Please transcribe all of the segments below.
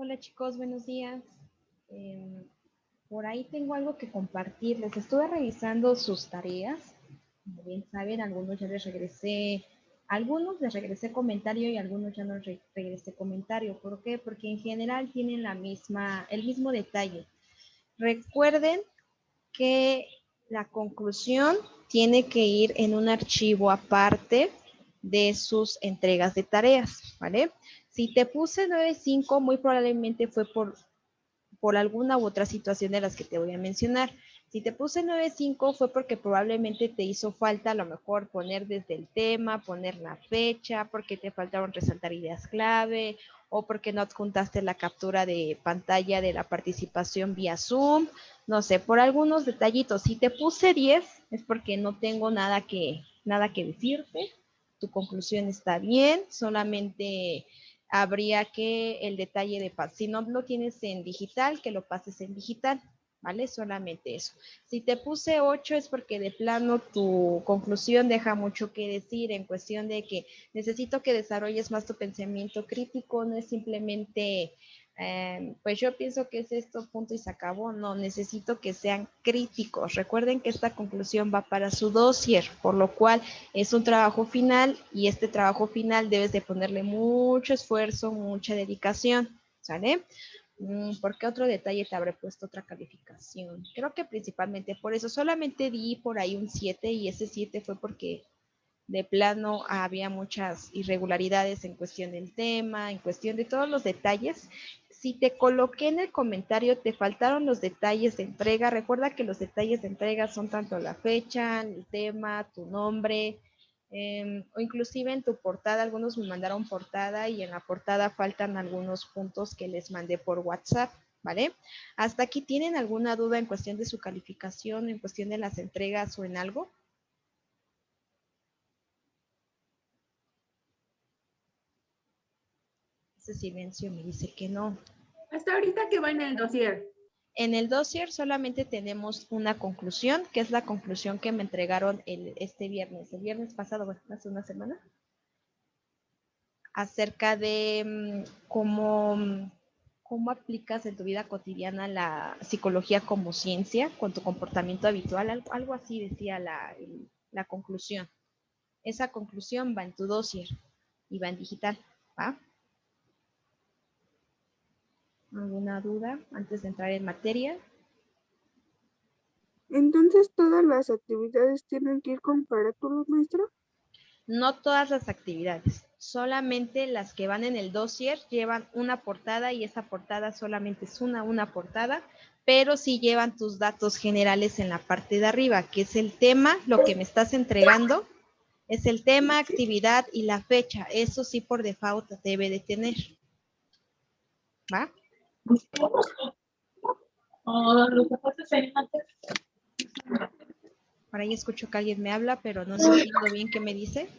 Hola chicos, buenos días. Em, por ahí tengo algo que compartirles. Estuve revisando sus tareas. Como bien saben, algunos les regresé comentario y algunos ya no regresé comentario. ¿Por qué? Porque en general tienen el mismo detalle. Recuerden que la conclusión tiene que ir en un archivo aparte de sus entregas de tareas, ¿vale? Si te puse 9.5, muy probablemente fue por alguna u otra situación de las que te voy a mencionar. Si te puse 9.5 fue porque probablemente te hizo falta a lo mejor poner desde el tema, poner la fecha, porque te faltaron resaltar ideas clave, o porque no adjuntaste la captura de pantalla de la participación vía Zoom, no sé, por algunos detallitos. Si te puse 10 es porque no tengo nada que decirte, tu conclusión está bien, solamente habría que el detalle de si no lo tienes en digital, que lo pases en digital, ¿vale? Solamente eso. Si te puse 8 es porque de plano tu conclusión deja mucho que decir en cuestión de que necesito que desarrolles más tu pensamiento crítico, no es simplemente pues yo pienso que es esto, punto y se acabó. No, necesito que sean críticos. Recuerden que esta conclusión va para su dossier, por lo cual es un trabajo final y este trabajo final debes de ponerle mucho esfuerzo, mucha dedicación, ¿sale? ¿Por qué otro detalle te habré puesto otra calificación? Creo que principalmente por eso. Solamente di por ahí un 7 y ese 7 fue porque de plano había muchas irregularidades en cuestión del tema, en cuestión de todos los detalles. Si te coloqué en el comentario, te faltaron los detalles de entrega. Recuerda que los detalles de entrega son tanto la fecha, el tema, tu nombre, o inclusive en tu portada. Algunos me mandaron portada y en la portada faltan algunos puntos que les mandé por WhatsApp, ¿vale? ¿Hasta aquí tienen alguna duda en cuestión de su calificación, en cuestión de las entregas o en algo? Ese silencio me dice que no. Hasta ahorita que va en el dossier. En el dossier solamente tenemos una conclusión, que es la conclusión que me entregaron el viernes pasado, bueno, hace una semana, acerca de cómo aplicas en tu vida cotidiana la psicología como ciencia con tu comportamiento habitual, algo así decía la conclusión. Esa conclusión va en tu dossier y va en digital, ¿va? ¿Alguna duda antes de entrar en materia? Entonces, ¿todas las actividades tienen que ir con carátulos, maestra? No todas las actividades, solamente las que van en el dossier llevan una portada y esa portada solamente es una portada, pero sí llevan tus datos generales en la parte de arriba, que es el tema, lo que me estás entregando, es el tema, actividad y la fecha. Eso sí por default debe de tener. ¿Va? Por ahí escucho que alguien me habla, pero no entiendo bien qué me dice.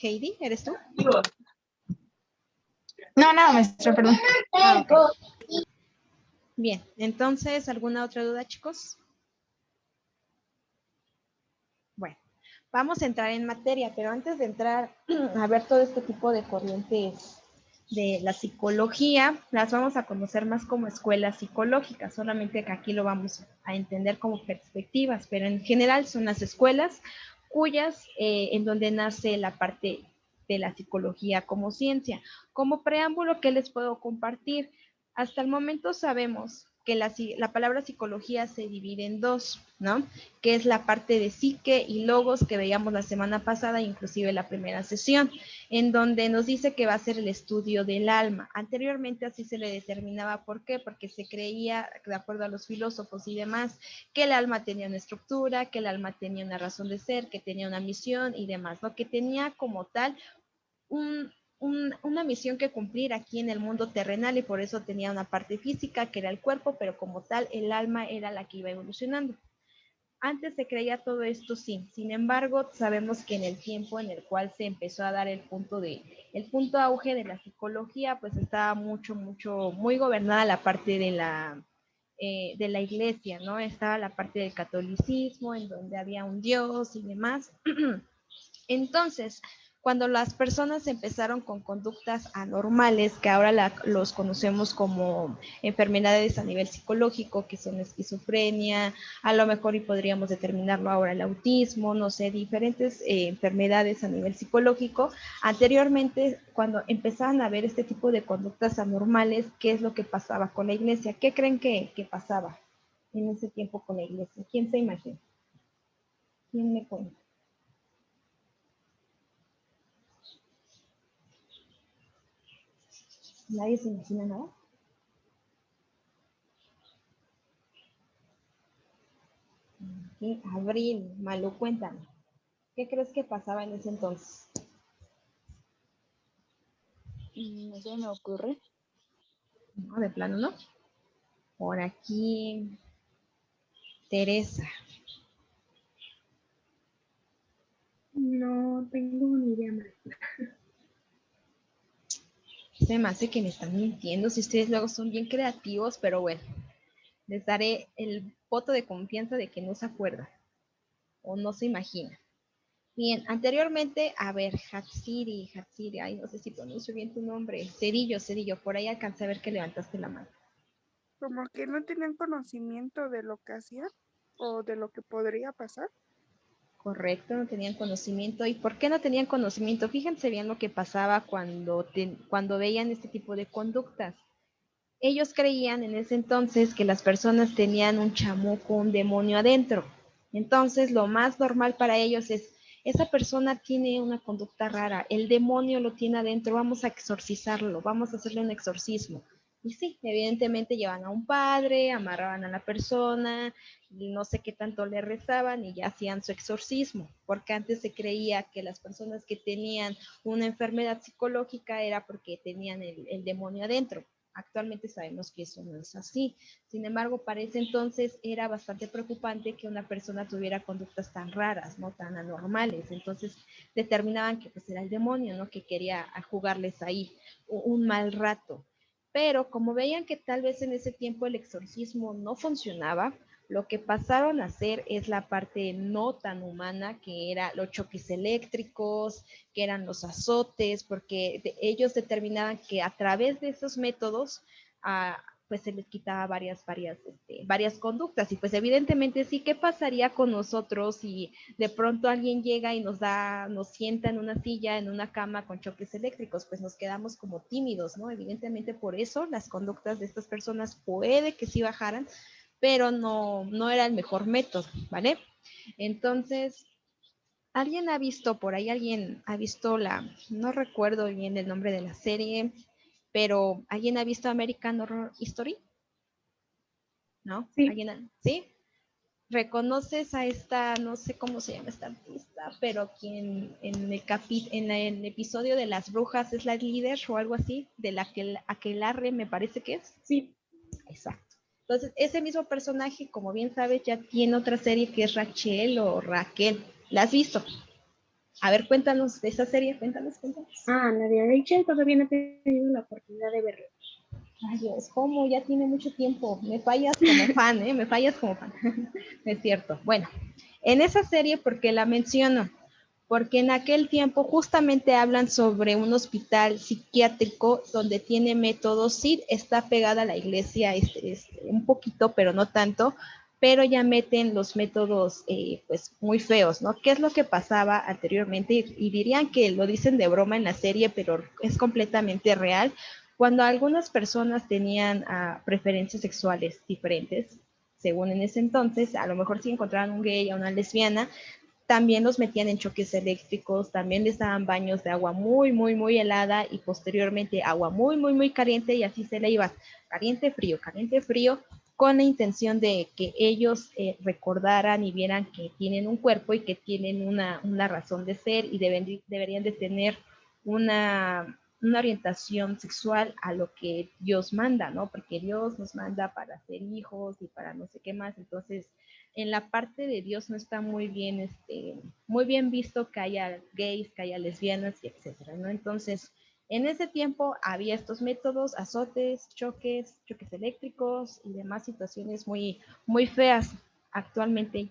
Heidi, ¿eres tú? No, nada, maestra, perdón. Ah, ok. Bien, entonces, ¿alguna otra duda, chicos? Bueno, vamos a entrar en materia, pero antes de entrar a ver todo este tipo de corrientes de la psicología, las vamos a conocer más como escuelas psicológicas, solamente que aquí lo vamos a entender como perspectivas, pero en general son las escuelas cuyas, en donde nace la parte de la psicología como ciencia. Como preámbulo, ¿qué les puedo compartir? Hasta el momento sabemos que la palabra psicología se divide en dos, ¿no? Que es la parte de psique y logos que veíamos la semana pasada, inclusive la primera sesión, en donde nos dice que va a ser el estudio del alma. Anteriormente así se le determinaba. ¿Por qué? Porque se creía, de acuerdo a los filósofos y demás, que el alma tenía una estructura, que el alma tenía una razón de ser, que tenía una misión y demás, ¿no? Que tenía como tal una misión que cumplir aquí en el mundo terrenal y por eso tenía una parte física que era el cuerpo, pero como tal el alma era la que iba evolucionando. Antes se creía todo esto, sí. Sin embargo, sabemos que en el tiempo en el cual se empezó a dar el punto auge de la psicología, pues estaba muy gobernada la parte de la iglesia, ¿no? Estaba la parte del catolicismo, en donde había un Dios y demás. Entonces, cuando las personas empezaron con conductas anormales, que ahora los conocemos como enfermedades a nivel psicológico, que son la esquizofrenia, a lo mejor y podríamos determinarlo ahora el autismo, no sé, diferentes enfermedades a nivel psicológico. Anteriormente, cuando empezaban a ver este tipo de conductas anormales, ¿qué es lo que pasaba con la iglesia? ¿Qué creen que pasaba en ese tiempo con la iglesia? ¿Quién se imagina? ¿Quién me cuenta? ¿Nadie se imagina nada? Sí, Abril, Malu, cuéntame. ¿Qué crees que pasaba en ese entonces? No se me ocurre. No, de plano, ¿no? Por aquí, Teresa. No tengo ni idea más. Se me hace que me están mintiendo si ustedes luego son bien creativos, pero bueno, les daré el voto de confianza de que no se acuerda o no se imagina. Bien, anteriormente, a ver, Hatsiri, ay, no sé si pronuncio bien tu nombre. Cedillo, por ahí alcancé a ver que levantaste la mano. Como que no tenían conocimiento de lo que hacían o de lo que podría pasar. Correcto, no tenían conocimiento. ¿Y por qué no tenían conocimiento? Fíjense bien lo que pasaba cuando veían este tipo de conductas. Ellos creían en ese entonces que las personas tenían un chamuco, un demonio adentro. Entonces, lo más normal para ellos es, esa persona tiene una conducta rara, el demonio lo tiene adentro, vamos a exorcizarlo, vamos a hacerle un exorcismo. Y sí, evidentemente llevan a un padre, amarraban a la persona, no sé qué tanto le rezaban y ya hacían su exorcismo, porque antes se creía que las personas que tenían una enfermedad psicológica era porque tenían el demonio adentro. Actualmente sabemos que eso no es así. Sin embargo, para ese entonces era bastante preocupante que una persona tuviera conductas tan raras, no tan anormales. Entonces determinaban que pues era el demonio, ¿no? Que quería jugarles ahí un mal rato. Pero como veían que tal vez en ese tiempo el exorcismo no funcionaba, lo que pasaron a hacer es la parte no tan humana, que era los choques eléctricos, que eran los azotes, porque ellos determinaban que a través de esos métodos, pues se les quitaba varias conductas. Y pues evidentemente sí, ¿qué pasaría con nosotros si de pronto alguien llega y nos sienta en una silla, en una cama con choques eléctricos? Pues nos quedamos como tímidos, ¿no? Evidentemente por eso las conductas de estas personas puede que sí bajaran, pero no era el mejor método, ¿vale? Entonces, ¿alguien ha visto, por ahí alguien ha visto no recuerdo bien el nombre de la serie, pero ¿alguien ha visto American Horror Story? ¿No? Sí, ¿Sí? ¿Reconoces a esta, no sé cómo se llama esta artista, pero quien en el episodio de las brujas es la líder o algo así, de la que Aquelarre me parece que es? sí. Exacto. Entonces, ese mismo personaje, como bien sabes, ya tiene otra serie que es Rachel o Raquel. ¿La has visto? A ver, cuéntanos de esa serie, cuéntanos. La de Rachel todavía no he tenido la oportunidad de verla. Ay, Dios, ¿cómo? Ya tiene mucho tiempo. Me fallas como fan, ¿eh? Me fallas como fan. Es cierto. Bueno, en esa serie, ¿por qué la menciono? Porque en aquel tiempo justamente hablan sobre un hospital psiquiátrico donde tiene métodos, sí está pegada a la iglesia un poquito, pero no tanto, pero ya meten los métodos pues muy feos, ¿no? ¿Qué es lo que pasaba anteriormente? Y dirían que lo dicen de broma en la serie, pero es completamente real. Cuando algunas personas tenían preferencias sexuales diferentes, según en ese entonces, a lo mejor si encontraban un gay o una lesbiana, también los metían en choques eléctricos, también les daban baños de agua muy, muy, muy helada y posteriormente agua muy, muy, muy caliente y así se le iba caliente, frío, con la intención de que ellos recordaran y vieran que tienen un cuerpo y que tienen una razón de ser y deberían de tener una orientación sexual a lo que Dios manda, ¿no? Porque Dios nos manda para ser hijos y para no sé qué más. Entonces, en la parte de Dios no está muy bien visto que haya gays, que haya lesbianas y etcétera, ¿no? Entonces, en ese tiempo había estos métodos, azotes, choques eléctricos y demás situaciones muy, muy feas. Actualmente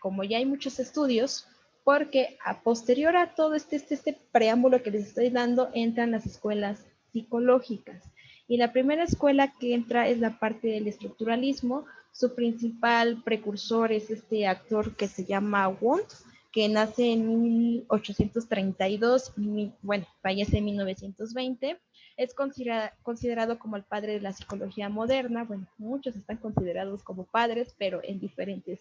como ya hay muchos estudios, porque a posterior a todo este preámbulo que les estoy dando, entran las escuelas psicológicas. Y la primera escuela que entra es la parte del estructuralismo. Su principal precursor es este actor que se llama Wundt, que nace en 1832, bueno, fallece en 1920. Es considerado como el padre de la psicología moderna. Bueno, muchos están considerados como padres, pero en diferentes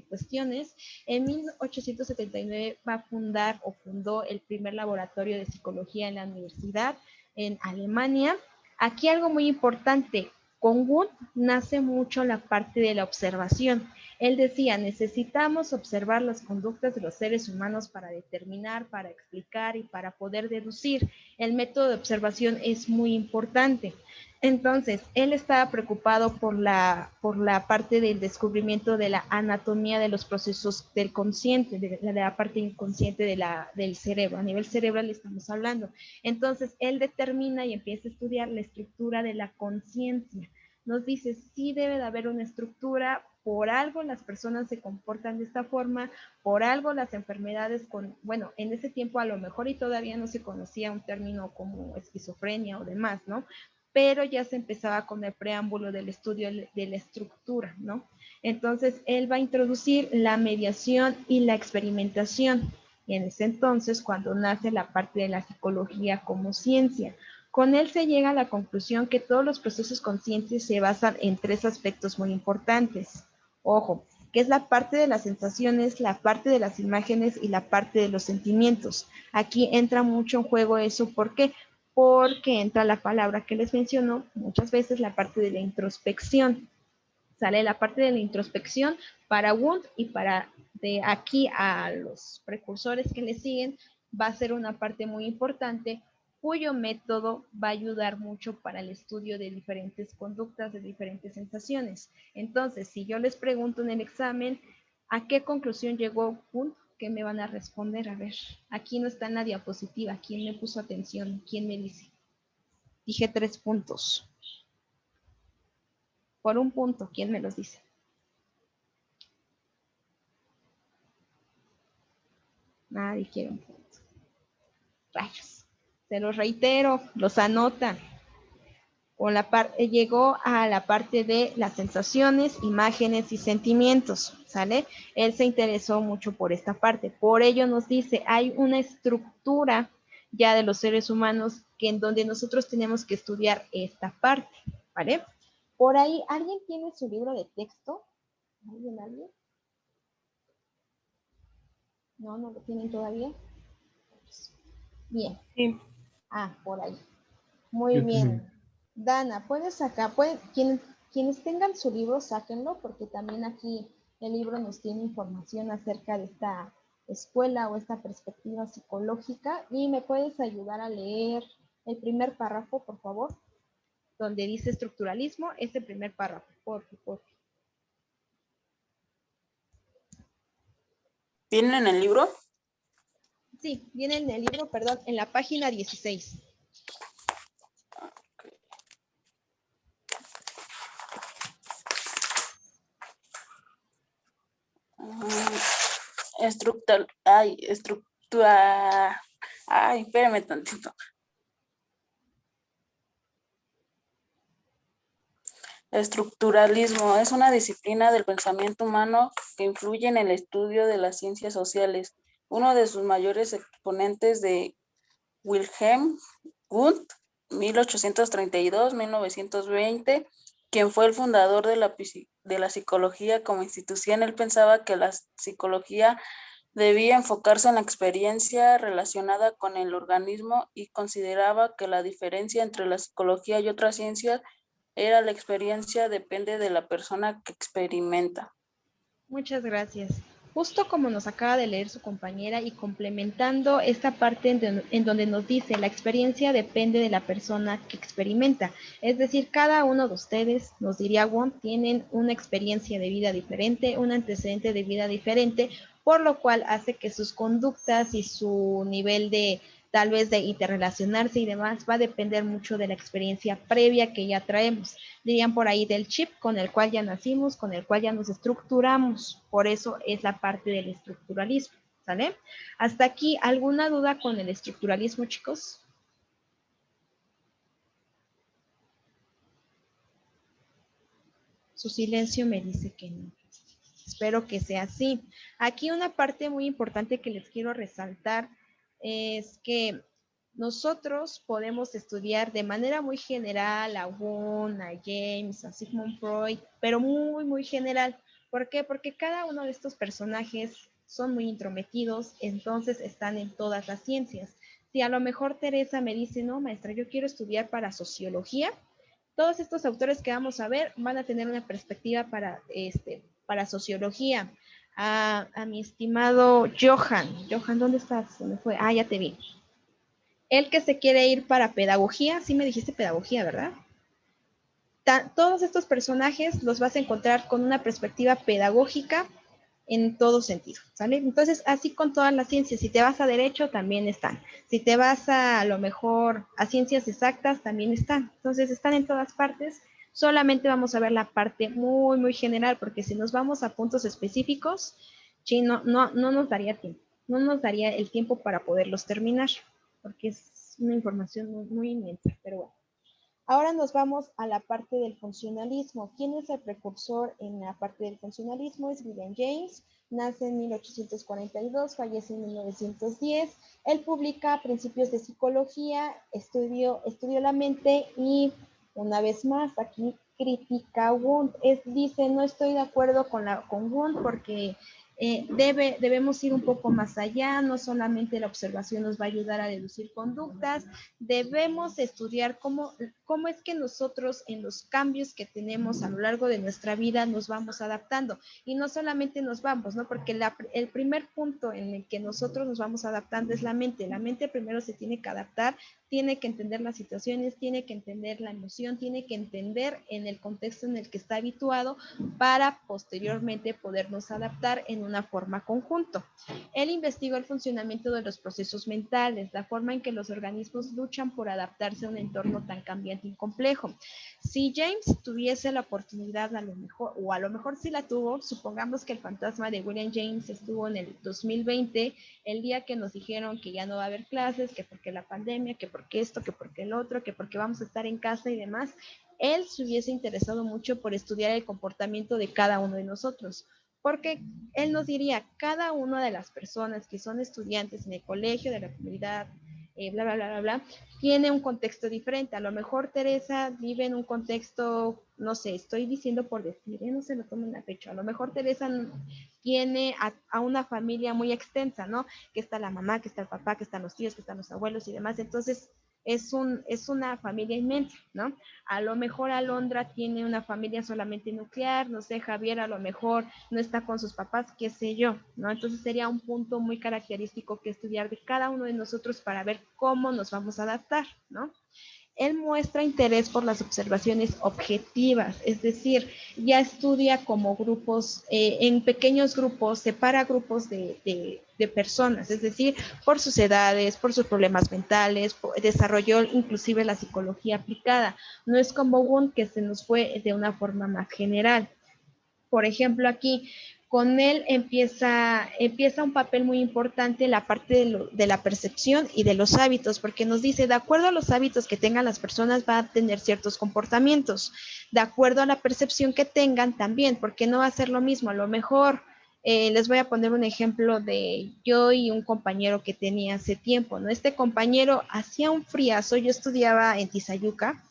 cuestiones. En 1879 va a fundar o fundó el primer laboratorio de psicología en la universidad en Alemania. Aquí algo muy importante, con Wundt nace mucho la parte de la observación. Él decía, necesitamos observar las conductas de los seres humanos para determinar, para explicar y para poder deducir. El método de observación es muy importante. Entonces, él estaba preocupado por la parte del descubrimiento de la anatomía de los procesos del consciente, de la parte inconsciente del cerebro. A nivel cerebral estamos hablando. Entonces, él determina y empieza a estudiar la estructura de la conciencia. Nos dice, sí debe de haber una estructura, por algo las personas se comportan de esta forma, por algo las enfermedades bueno, en ese tiempo a lo mejor y todavía no se conocía un término como esquizofrenia o demás, ¿no? Pero ya se empezaba con el preámbulo del estudio de la estructura, ¿no? Entonces, él va a introducir la mediación y la experimentación. Y en ese entonces, cuando nace la parte de la psicología como ciencia, con él se llega a la conclusión que todos los procesos conscientes se basan en tres aspectos muy importantes. Ojo, que es la parte de las sensaciones, la parte de las imágenes y la parte de los sentimientos. Aquí entra mucho en juego eso. ¿Por qué? Porque entra la palabra que les menciono muchas veces, la parte de la introspección. Sale la parte de la introspección para Wundt y para de aquí a los precursores que le siguen va a ser una parte muy importante cuyo método va a ayudar mucho para el estudio de diferentes conductas, de diferentes sensaciones. Entonces, si yo les pregunto en el examen, ¿a qué conclusión llegó Wundt? ¿Qué me van a responder? A ver, aquí no está en la diapositiva. ¿Quién me puso atención? ¿Quién me dice? Dije 3 puntos. Por un punto, ¿quién me los dice? Nadie quiere un punto. Rayos. Se los reitero, los anotan. Llegó a la parte de las sensaciones, imágenes y sentimientos, ¿sale? Él se interesó mucho por esta parte. Por ello nos dice, hay una estructura ya de los seres humanos que en donde nosotros tenemos que estudiar esta parte, ¿vale? Por ahí, ¿alguien tiene su libro de texto? ¿Alguien? ¿No lo tienen todavía? Bien. Sí. Ah, por ahí. Muy Yo bien. también. Dana, puedes sacar, quienes tengan su libro, sáquenlo, porque también aquí el libro nos tiene información acerca de esta escuela o esta perspectiva psicológica. Y me puedes ayudar a leer el primer párrafo, por favor, donde dice estructuralismo, ese primer párrafo, por favor. ¿Vienen en el libro? Sí, viene en el libro, perdón, en la página 16. Estructura. Ay, espérame tantito. Estructuralismo es una disciplina del pensamiento humano que influye en el estudio de las ciencias sociales. Uno de sus mayores exponentes de Wilhelm Wundt, 1832-1920, quien fue el fundador de la psicología como institución. Él pensaba que la psicología debía enfocarse en la experiencia relacionada con el organismo y consideraba que la diferencia entre la psicología y otras ciencias era la experiencia depende de la persona que experimenta. Muchas gracias. Justo como nos acaba de leer su compañera y complementando esta parte en donde nos dice la experiencia depende de la persona que experimenta. Es decir, cada uno de ustedes, nos diría Wundt, tienen una experiencia de vida diferente, un antecedente de vida diferente, por lo cual hace que sus conductas y su nivel de tal vez de interrelacionarse y demás va a depender mucho de la experiencia previa que ya traemos. Dirían por ahí del chip con el cual ya nacimos, con el cual ya nos estructuramos. Por eso es la parte del estructuralismo. ¿Sale? Hasta aquí, ¿alguna duda con el estructuralismo, chicos? Su silencio me dice que no. Espero que sea así. Aquí una parte muy importante que les quiero resaltar es que nosotros podemos estudiar de manera muy general a Wundt, a James, a Sigmund Freud, pero muy, muy general. ¿Por qué? Porque cada uno de estos personajes son muy intrometidos, entonces están en todas las ciencias. Si a lo mejor Teresa me dice, no, maestra, yo quiero estudiar para sociología, todos estos autores que vamos a ver van a tener una perspectiva para sociología. A mi estimado Johan. Johan, ¿dónde estás? ¿Dónde fue? Ah, ya te vi. El que se quiere ir para pedagogía, sí me dijiste pedagogía, ¿verdad? Todos estos personajes los vas a encontrar con una perspectiva pedagógica en todo sentido, ¿sale? Entonces, así con todas las ciencias, si te vas a derecho, también están. Si te vas a lo mejor a ciencias exactas, también están. Entonces, están en todas partes. Solamente vamos a ver la parte muy, muy general, porque si nos vamos a puntos específicos, sí, no nos daría tiempo. No nos daría el tiempo para poderlos terminar, porque es una información muy, muy inmensa, pero bueno. Ahora nos vamos a la parte del funcionalismo. ¿Quién es el precursor en la parte del funcionalismo? Es William James. Nace en 1842, fallece en 1910. Él publica principios de psicología, estudió la mente y una vez más aquí critica a Wundt. Dice, no estoy de acuerdo con Wundt porque debemos ir un poco más allá, no solamente la observación nos va a ayudar a deducir conductas, debemos estudiar cómo es que nosotros en los cambios que tenemos a lo largo de nuestra vida nos vamos adaptando. Y no solamente nos vamos, ¿no? Porque el primer punto en el que nosotros nos vamos adaptando es la mente. La mente primero se tiene que adaptar, tiene que entender las situaciones, tiene que entender la emoción, tiene que entender en el contexto en el que está habituado para posteriormente podernos adaptar en una forma conjunto. Él investigó el funcionamiento de los procesos mentales, la forma en que los organismos luchan por adaptarse a un entorno tan cambiante y complejo. Si James tuviese la oportunidad a lo mejor sí la tuvo, supongamos que el fantasma de William James estuvo en el 2020, el día que nos dijeron que ya no va a haber clases, que porque la pandemia, que porque esto, que porque el otro, que porque vamos a estar en casa y demás, él se hubiese interesado mucho por estudiar el comportamiento de cada uno de nosotros, porque él nos diría, cada una de las personas que son estudiantes en el colegio, de la comunidad, bla, bla, bla, bla, bla, tiene un contexto diferente. A lo mejor Teresa vive en un contexto, no sé, estoy diciendo por decir, no se lo tomen a pecho. A lo mejor Teresa tiene a una familia muy extensa, ¿no? Que está la mamá, que está el papá, que están los tíos, que están los abuelos y demás. Entonces, es una familia inmensa, ¿no? A lo mejor Alondra tiene una familia solamente nuclear, no sé, Javier a lo mejor no está con sus papás, qué sé yo, ¿no? Entonces sería un punto muy característico que estudiar de cada uno de nosotros para ver cómo nos vamos a adaptar, ¿no? Él muestra interés por las observaciones objetivas, es decir, ya estudia como grupos, en pequeños grupos, separa grupos de personas, es decir, por sus edades, por sus problemas mentales, desarrolló inclusive la psicología aplicada. No es como Wundt que se nos fue de una forma más general. Por ejemplo, aquí con él empieza un papel muy importante la parte de la percepción y de los hábitos, porque nos dice, de acuerdo a los hábitos que tengan las personas, va a tener ciertos comportamientos, de acuerdo a la percepción que tengan también, porque no va a ser lo mismo, a lo mejor, les voy a poner un ejemplo de yo y un compañero que tenía hace tiempo, ¿no? Este compañero hacía un friazo, yo estudiaba en Tizayuca,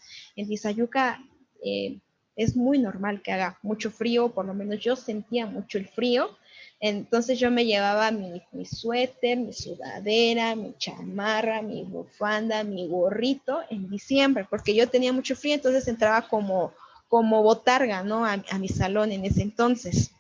es muy normal que haga mucho frío, por lo menos yo sentía mucho el frío, entonces yo me llevaba mi suéter, mi sudadera, mi chamarra, mi bufanda, mi gorrito en diciembre, porque yo tenía mucho frío, entonces entraba como botarga, ¿no? A mi salón en ese entonces.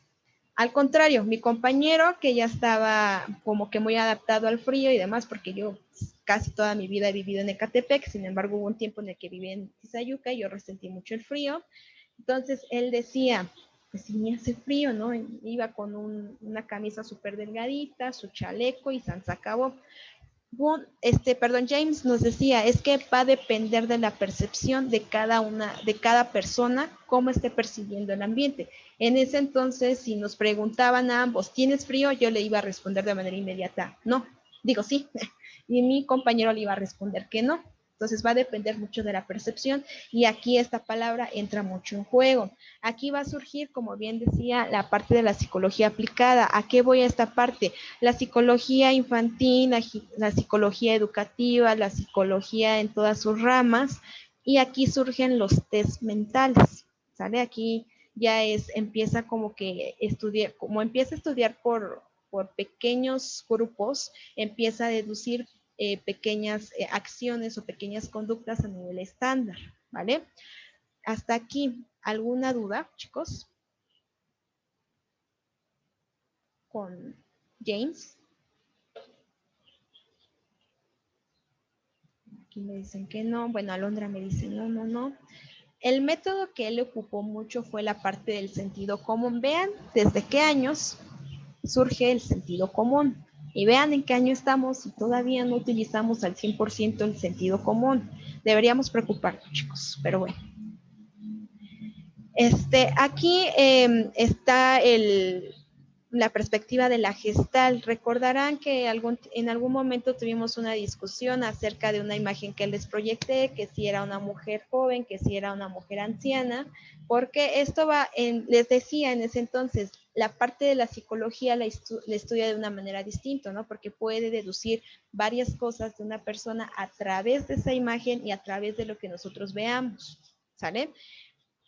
Al contrario, mi compañero que ya estaba como que muy adaptado al frío y demás, porque yo casi toda mi vida he vivido en Ecatepec, sin embargo hubo un tiempo en el que viví en Tizayuca y yo resentí mucho el frío. Entonces él decía, pues si me hace frío, ¿no? Iba con una camisa súper delgadita, su chaleco y se acabó. James nos decía, es que va a depender de la percepción de cada persona, cómo esté percibiendo el ambiente. En ese entonces, si nos preguntaban a ambos, ¿tienes frío? Yo le iba a responder de manera inmediata, no. Digo, sí. Y mi compañero le iba a responder que no. Entonces va a depender mucho de la percepción y aquí esta palabra entra mucho en juego. Aquí va a surgir, como bien decía, la parte de la psicología aplicada. ¿A qué voy a esta parte? La psicología infantil, la psicología educativa, la psicología en todas sus ramas y aquí surgen los test mentales, ¿sale? Aquí ya empieza como que estudiar, como empieza a estudiar por pequeños grupos, empieza a deducir pequeñas acciones o pequeñas conductas a nivel estándar, ¿vale? Hasta aquí, ¿alguna duda, chicos? Con James. Aquí me dicen que no. Bueno, Alondra me dice no. El método que él ocupó mucho fue la parte del sentido común. Vean desde qué años surge el sentido común. Y vean en qué año estamos y todavía no utilizamos al 100% el sentido común. Deberíamos preocuparnos, chicos, pero bueno. Aquí está la perspectiva de la Gestalt. Recordarán que en algún momento tuvimos una discusión acerca de una imagen que les proyecté, que si era una mujer joven, que si era una mujer anciana, porque esto les decía en ese entonces, la parte de la psicología la estudia de una manera distinta, ¿no? Porque puede deducir varias cosas de una persona a través de esa imagen y a través de lo que nosotros veamos, ¿sale?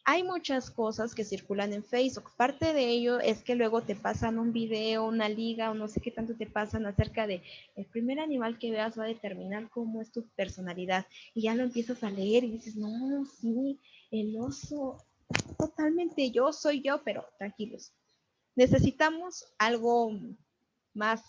Hay muchas cosas que circulan en Facebook. Parte de ello es que luego te pasan un video, una liga o no sé qué tanto te pasan acerca de el primer animal que veas va a determinar cómo es tu personalidad. Y ya lo empiezas a leer y dices, no, sí, el oso, totalmente yo, soy yo, pero tranquilos. Necesitamos algo más,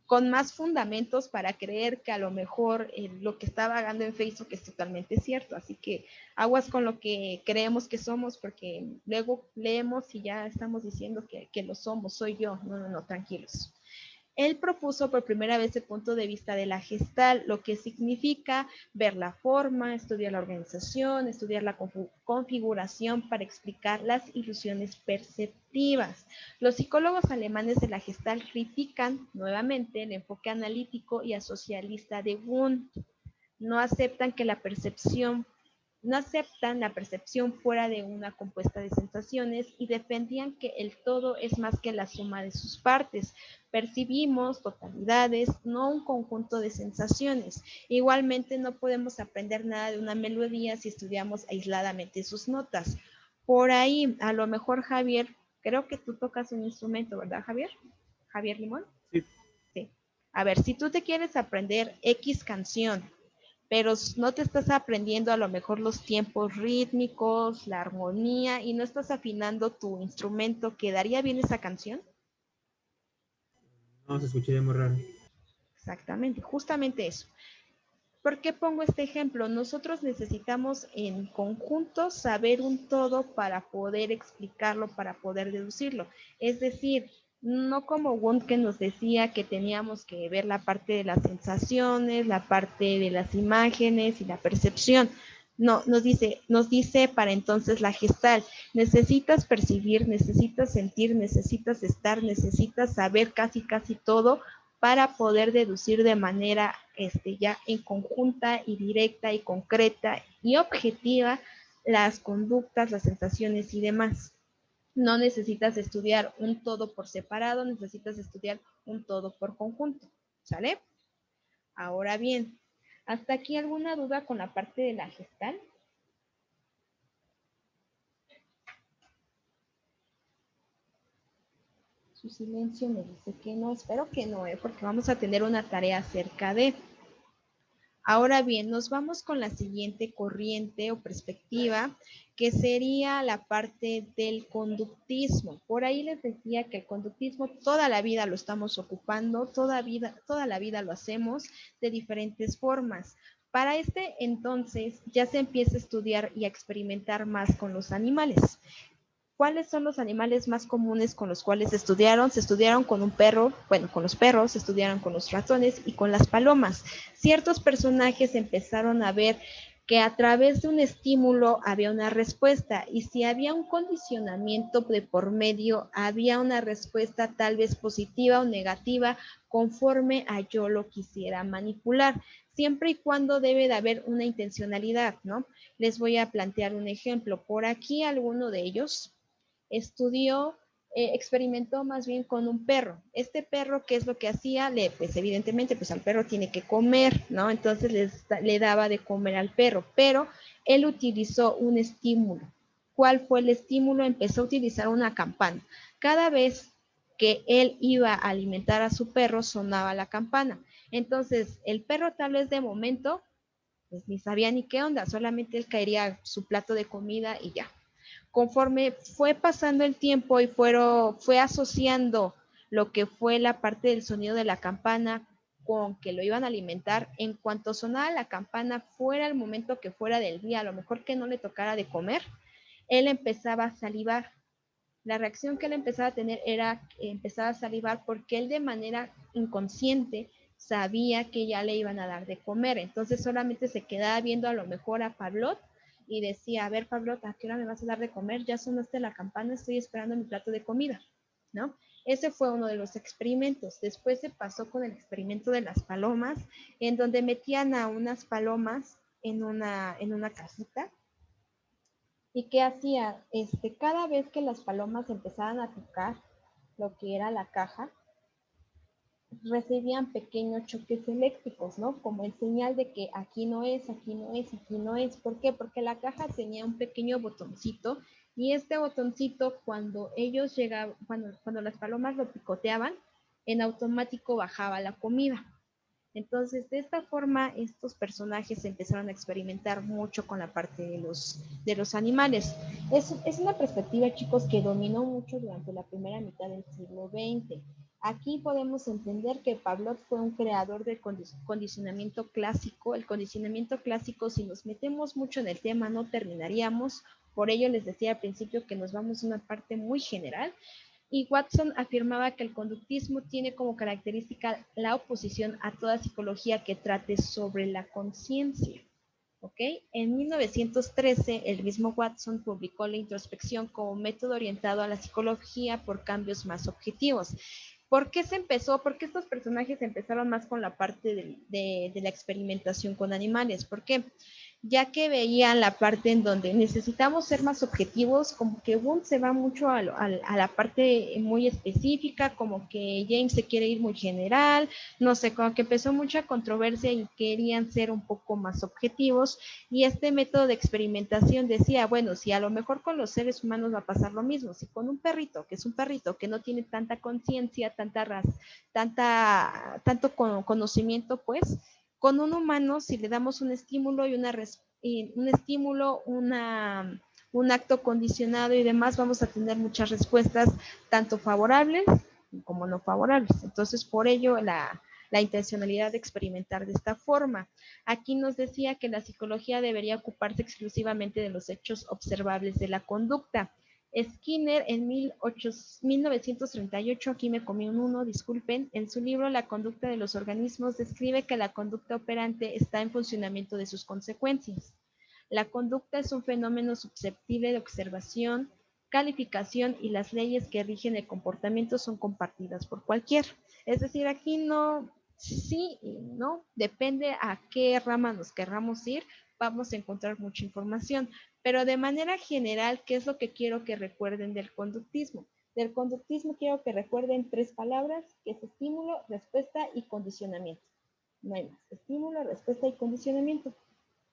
con más fundamentos para creer que a lo mejor lo que está vagando en Facebook es totalmente cierto. Así que aguas con lo que creemos que somos, porque luego leemos y ya estamos diciendo que lo somos, soy yo. No, tranquilos. Él propuso por primera vez el punto de vista de la Gestalt, lo que significa ver la forma, estudiar la organización, estudiar la configuración para explicar las ilusiones perceptivas. Los psicólogos alemanes de la Gestalt critican nuevamente el enfoque analítico y asocialista de Wundt. No aceptan la percepción fuera de una compuesta de sensaciones y defendían que el todo es más que la suma de sus partes. Percibimos totalidades, no un conjunto de sensaciones. Igualmente no podemos aprender nada de una melodía si estudiamos aisladamente sus notas. Por ahí, a lo mejor Javier, creo que tú tocas un instrumento, ¿verdad, Javier? Javier Limón. Sí. Sí. A ver, si tú te quieres aprender X canción, pero no te estás aprendiendo a lo mejor los tiempos rítmicos, la armonía y no estás afinando tu instrumento, ¿quedaría bien esa canción? No, se escucharía muy raro. Exactamente, justamente eso. ¿Por qué pongo este ejemplo? Nosotros necesitamos en conjunto saber un todo para poder explicarlo, para poder deducirlo. Es decir, no como Wundt que nos decía que teníamos que ver la parte de las sensaciones, la parte de las imágenes y la percepción. No, nos dice para entonces la Gestalt, necesitas percibir, necesitas sentir, necesitas estar, necesitas saber casi todo para poder deducir de manera ya en conjunta y directa y concreta y objetiva las conductas, las sensaciones y demás. No necesitas estudiar un todo por separado, necesitas estudiar un todo por conjunto, ¿sale? Ahora bien, ¿hasta aquí alguna duda con la parte de la Gestalt? Su silencio me dice que no, espero que no, porque vamos a tener una tarea acerca de... Ahora bien, nos vamos con la siguiente corriente o perspectiva, que sería la parte del conductismo. Por ahí les decía que el conductismo toda la vida lo estamos ocupando, toda la vida lo hacemos de diferentes formas. Para entonces ya se empieza a estudiar y a experimentar más con los animales. ¿Cuáles son los animales más comunes con los cuales se estudiaron? Se estudiaron con un perro, bueno, con los perros, se estudiaron con los ratones y con las palomas. Ciertos personajes empezaron a ver que a través de un estímulo había una respuesta y si había un condicionamiento de por medio, había una respuesta tal vez positiva o negativa conforme a yo lo quisiera manipular, siempre y cuando debe de haber una intencionalidad, ¿no? Les voy a plantear un ejemplo. Por aquí alguno de ellos experimentó más bien con un perro. Este perro, ¿qué es lo que hacía? Pues evidentemente, pues al perro tiene que comer, ¿no? Entonces le daba de comer al perro, pero él utilizó un estímulo. ¿Cuál fue el estímulo? Empezó a utilizar una campana. Cada vez que él iba a alimentar a su perro, sonaba la campana. Entonces, el perro tal vez de momento, pues ni sabía ni qué onda, solamente él caería su plato de comida y ya. Conforme fue pasando el tiempo y fue asociando lo que fue la parte del sonido de la campana con que lo iban a alimentar, en cuanto sonaba la campana, fuera el momento que fuera del día, a lo mejor que no le tocara de comer, él empezaba a salivar. La reacción que él empezaba a tener era empezaba a salivar porque él de manera inconsciente sabía que ya le iban a dar de comer. Entonces solamente se quedaba viendo a lo mejor a Pavlov y decía, a ver, Pavlov, ¿a qué hora me vas a dar de comer? Ya sonaste la campana, estoy esperando mi plato de comida, ¿no? Ese fue uno de los experimentos. Después se pasó con el experimento de las palomas, en donde metían a unas palomas en una casita. ¿Y qué hacía? Cada vez que las palomas empezaban a tocar lo que era la caja, recibían pequeños choques eléctricos, ¿no? Como en señal de que aquí no es, aquí no es, aquí no es. ¿Por qué? Porque la caja tenía un pequeño botoncito y este botoncito cuando ellos llegaban, cuando las palomas lo picoteaban, en automático bajaba la comida. Entonces, de esta forma, estos personajes empezaron a experimentar mucho con la parte de los animales. Es una perspectiva, chicos, que dominó mucho durante la primera mitad del siglo XX. Aquí podemos entender que Pavlov fue un creador del condicionamiento clásico. El condicionamiento clásico, si nos metemos mucho en el tema, no terminaríamos. Por ello les decía al principio que nos vamos a una parte muy general. Y Watson afirmaba que el conductismo tiene como característica la oposición a toda psicología que trate sobre la conciencia. ¿Ok? En 1913, el mismo Watson publicó la introspección como método orientado a la psicología por cambios más objetivos. ¿Por qué se empezó? ¿Por qué estos personajes empezaron más con la parte de la experimentación con animales? ¿Por qué? Ya que veían la parte en donde necesitamos ser más objetivos, como que Wundt se va mucho a la parte muy específica, como que James se quiere ir muy general, no sé, como que empezó mucha controversia y querían ser un poco más objetivos, y este método de experimentación decía, bueno, si a lo mejor con los seres humanos va a pasar lo mismo, si con un perrito, que es un perrito que no tiene tanta conciencia, tanto conocimiento, pues, con un humano, si le damos un estímulo un acto condicionado y demás, vamos a tener muchas respuestas, tanto favorables como no favorables. Entonces, por ello, la intencionalidad de experimentar de esta forma. Aquí nos decía que la psicología debería ocuparse exclusivamente de los hechos observables de la conducta. Skinner en 1938, aquí me comí un 1, disculpen, en su libro La conducta de los organismos describe que la conducta operante está en funcionamiento de sus consecuencias. La conducta es un fenómeno susceptible de observación, calificación y las leyes que rigen el comportamiento son compartidas por cualquiera. Es decir, aquí no, sí y no, depende a qué rama nos querramos ir, vamos a encontrar mucha información. Pero de manera general, ¿qué es lo que quiero que recuerden del conductismo? Del conductismo quiero que recuerden 3 palabras, que es estímulo, respuesta y condicionamiento. No hay más. Estímulo, respuesta y condicionamiento.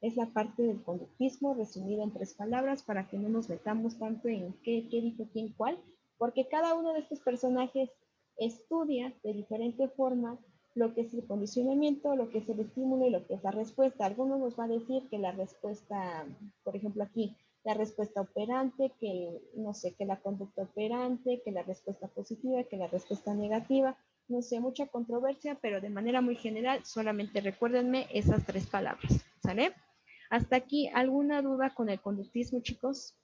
Es la parte del conductismo resumida en 3 palabras para que no nos metamos tanto en qué dijo quién cuál, porque cada uno de estos personajes estudia de diferente forma lo que es el condicionamiento, lo que es el estímulo y lo que es la respuesta. Algunos nos va a decir que la respuesta, por ejemplo aquí, la respuesta operante, que no sé, que la conducta operante, que la respuesta positiva, que la respuesta negativa. No sé, mucha controversia, pero de manera muy general, solamente recuérdenme esas 3 palabras, ¿sale? Hasta aquí, ¿alguna duda con el conductismo, chicos?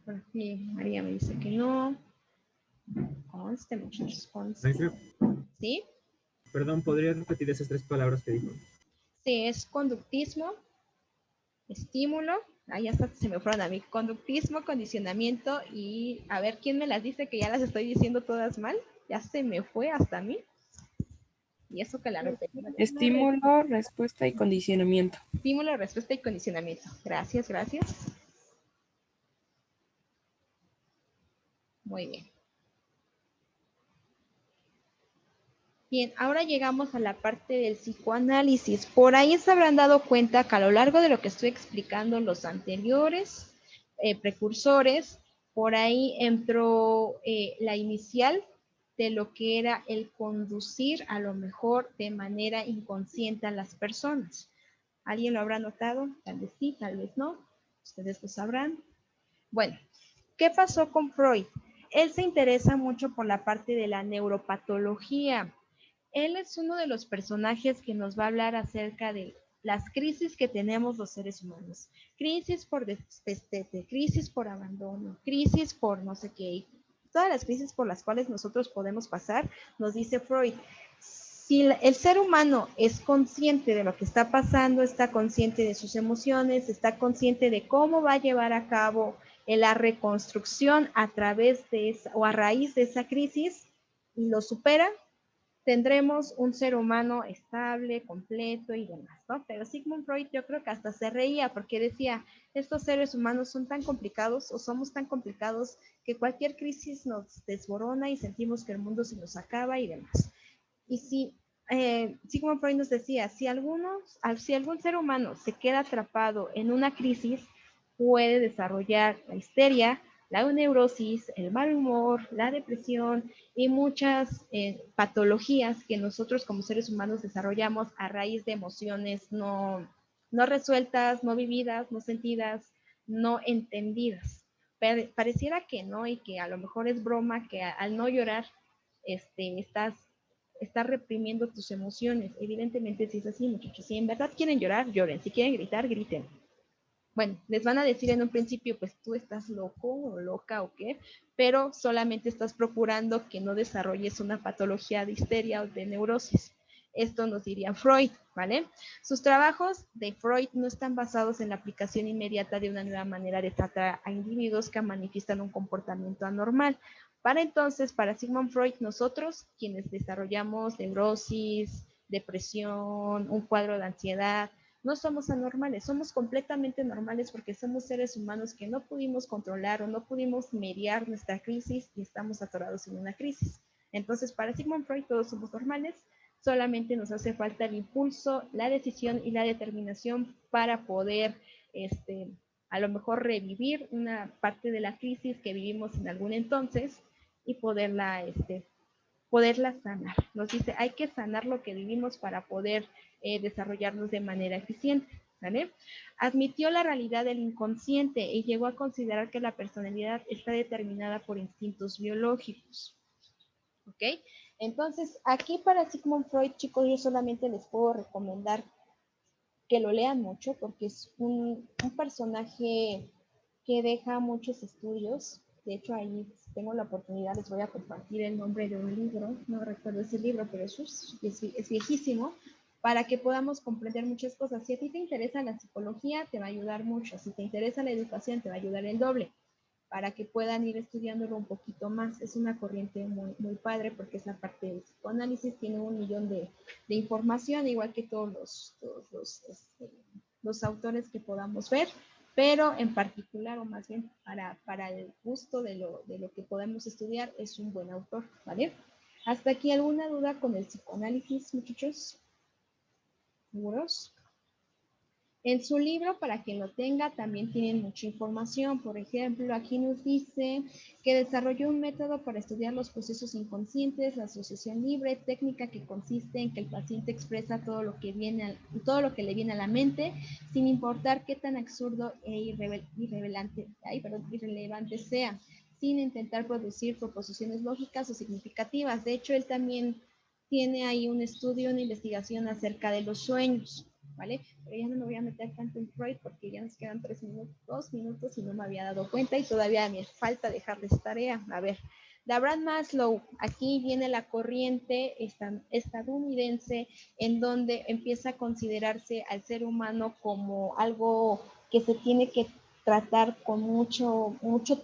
Por aquí María me dice que no. Conste, muchachos, conste. Maestra, ¿Sí? perdón, ¿podría repetir esas 3 palabras que dijo? Sí, es conductismo, estímulo. Ahí hasta se me fueron a mí. Conductismo, condicionamiento y a ver quién me las dice que ya las estoy diciendo todas mal. Ya se me fue hasta a mí. Y eso que la repetí. Estímulo, respuesta y condicionamiento. Estímulo, respuesta y condicionamiento. Gracias, gracias. Muy bien. Bien, ahora llegamos a la parte del psicoanálisis. Por ahí se habrán dado cuenta que a lo largo de lo que estoy explicando los anteriores precursores, por ahí entró la inicial de lo que era el conducir a lo mejor de manera inconsciente a las personas. ¿Alguien lo habrá notado? Tal vez sí, tal vez no. Ustedes lo sabrán. Bueno, ¿qué pasó con Freud? Él se interesa mucho por la parte de la neuropatología. Él es uno de los personajes que nos va a hablar acerca de las crisis que tenemos los seres humanos. Crisis por despiste, crisis por abandono, crisis por no sé qué. Todas las crisis por las cuales nosotros podemos pasar, nos dice Freud. Si el ser humano es consciente de lo que está pasando, está consciente de sus emociones, está consciente de cómo va a llevar a cabo la reconstrucción a través de esa, o a raíz de esa crisis, y lo supera, tendremos un ser humano estable, completo y demás, ¿no? Pero Sigmund Freud yo creo que hasta se reía porque decía, estos seres humanos son tan complicados o somos tan complicados que cualquier crisis nos desborona y sentimos que el mundo se nos acaba y demás. Y si Sigmund Freud nos decía, si algún ser humano se queda atrapado en una crisis, puede desarrollar la histeria, la neurosis, el mal humor, la depresión y muchas patologías que nosotros como seres humanos desarrollamos a raíz de emociones no resueltas, no vividas, no sentidas, no entendidas. Pareciera que no y que a lo mejor es broma que al no llorar estás reprimiendo tus emociones. Evidentemente sí es así, muchachos. Si en verdad quieren llorar, lloren. Si quieren gritar, griten. Bueno, les van a decir en un principio, pues tú estás loco o loca o qué, pero solamente estás procurando que no desarrolles una patología de histeria o de neurosis. Esto nos diría Freud, ¿vale? Sus trabajos de Freud no están basados en la aplicación inmediata de una nueva manera de tratar a individuos que manifiestan un comportamiento anormal. Para entonces, para Sigmund Freud, nosotros, quienes desarrollamos neurosis, depresión, un cuadro de ansiedad, no somos anormales, somos completamente normales porque somos seres humanos que no pudimos controlar o no pudimos mediar nuestra crisis y estamos atorados en una crisis. Entonces, para Sigmund Freud todos somos normales, solamente nos hace falta el impulso, la decisión y la determinación para poder, a lo mejor revivir una parte de la crisis que vivimos en algún entonces y poderla sanar. Nos dice, hay que sanar lo que vivimos para poder desarrollarnos de manera eficiente. ¿Vale? Admitió la realidad del inconsciente y llegó a considerar que la personalidad está determinada por instintos biológicos. ¿Ok? Entonces, aquí para Sigmund Freud, chicos, yo solamente les puedo recomendar que lo lean mucho porque es un personaje que deja muchos estudios. De hecho, ahí tengo la oportunidad, les voy a compartir el nombre de un libro, no recuerdo ese libro, pero es viejísimo, para que podamos comprender muchas cosas. Si a ti te interesa la psicología, te va a ayudar mucho. Si te interesa la educación, te va a ayudar el doble, para que puedan ir estudiándolo un poquito más. Es una corriente muy, muy padre porque esa parte del psicoanálisis tiene 1.000.000 de información, igual que todos los autores que podamos ver, pero en particular, o más bien para el gusto de lo que podemos estudiar, es un buen autor, ¿vale? ¿Hasta aquí alguna duda con el psicoanálisis, muchachos? ¿Seguros? En su libro, para quien lo tenga, también tienen mucha información. Por ejemplo, aquí nos dice que desarrolló un método para estudiar los procesos inconscientes, la asociación libre, técnica que consiste en que el paciente expresa todo lo que le viene a la mente, sin importar qué tan absurdo e irrelevante sea, sin intentar producir proposiciones lógicas o significativas. De hecho, él también tiene ahí un estudio, una investigación acerca de los sueños. ¿vale? Pero ya no me voy a meter tanto en Freud porque ya nos quedan 2 minutos y no me había dado cuenta y todavía me falta dejarles tarea. A ver, de Abraham Maslow, aquí viene la corriente estadounidense en donde empieza a considerarse al ser humano como algo que se tiene que tratar con mucho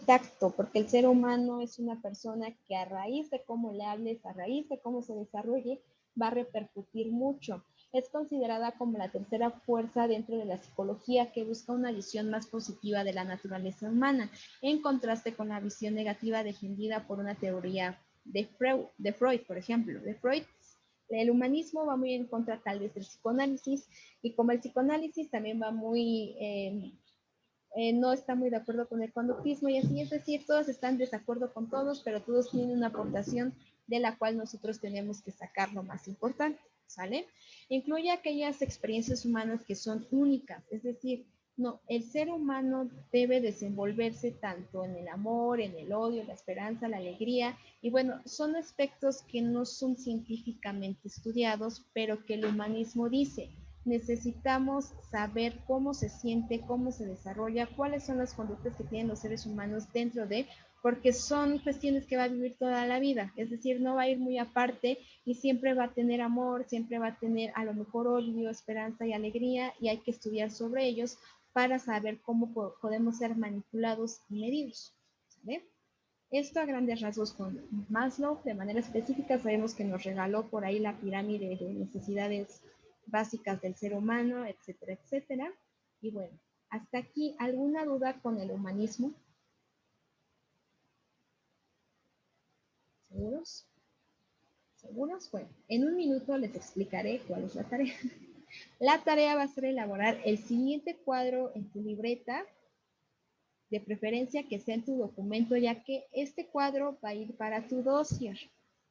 tacto, porque el ser humano es una persona que a raíz de cómo le hables, a raíz de cómo se desarrolle, va a repercutir mucho. Es considerada como la tercera fuerza dentro de la psicología que busca una visión más positiva de la naturaleza humana, en contraste con la visión negativa defendida por una teoría de Freud, por ejemplo. De Freud, el humanismo va muy en contra tal vez del psicoanálisis, y como el psicoanálisis también va muy... no está muy de acuerdo con el conductismo y así, es decir, todos están de desacuerdo con todos, pero todos tienen una aportación de la cual nosotros tenemos que sacar lo más importante, ¿sale? Incluye aquellas experiencias humanas que son únicas, es decir, no, el ser humano debe desenvolverse tanto en el amor, en el odio, la esperanza, la alegría, y bueno, son aspectos que no son científicamente estudiados, pero que el humanismo dice, necesitamos saber cómo se siente, cómo se desarrolla, cuáles son las conductas que tienen los seres humanos dentro de, porque son cuestiones que va a vivir toda la vida, es decir, no va a ir muy aparte y siempre va a tener amor, siempre va a tener a lo mejor odio, esperanza y alegría y hay que estudiar sobre ellos para saber cómo podemos ser manipulados y medidos, ¿sabes? Esto a grandes rasgos con Maslow, de manera específica sabemos que nos regaló por ahí la pirámide de necesidades básicas del ser humano, etcétera, etcétera. Y bueno, hasta aquí, ¿alguna duda con el humanismo? ¿Seguros? ¿Seguros? Bueno, en un minuto les explicaré cuál es la tarea. La tarea va a ser elaborar el siguiente cuadro en tu libreta, de preferencia que sea en tu documento, ya que este cuadro va a ir para tu dossier,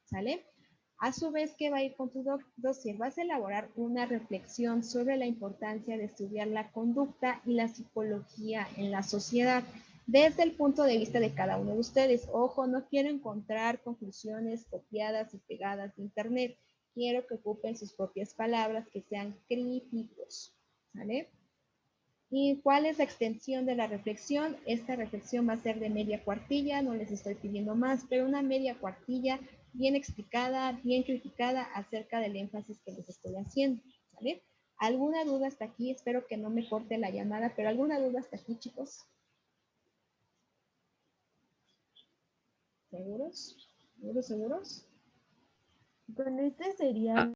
¿sale? A su vez, ¿qué va a ir con tu dossier? Vas a elaborar una reflexión sobre la importancia de estudiar la conducta y la psicología en la sociedad desde el punto de vista de cada uno de ustedes. Ojo, no quiero encontrar conclusiones copiadas y pegadas de internet. Quiero que ocupen sus propias palabras, que sean críticos, ¿sale? ¿Y cuál es la extensión de la reflexión? Esta reflexión va a ser de media cuartilla, no les estoy pidiendo más, pero una media cuartilla bien explicada, bien criticada acerca del énfasis que les estoy haciendo, ¿vale? ¿Alguna duda hasta aquí? Espero que no me corte la llamada, pero ¿alguna duda hasta aquí, chicos? ¿Seguros? ¿Seguros? Con este sería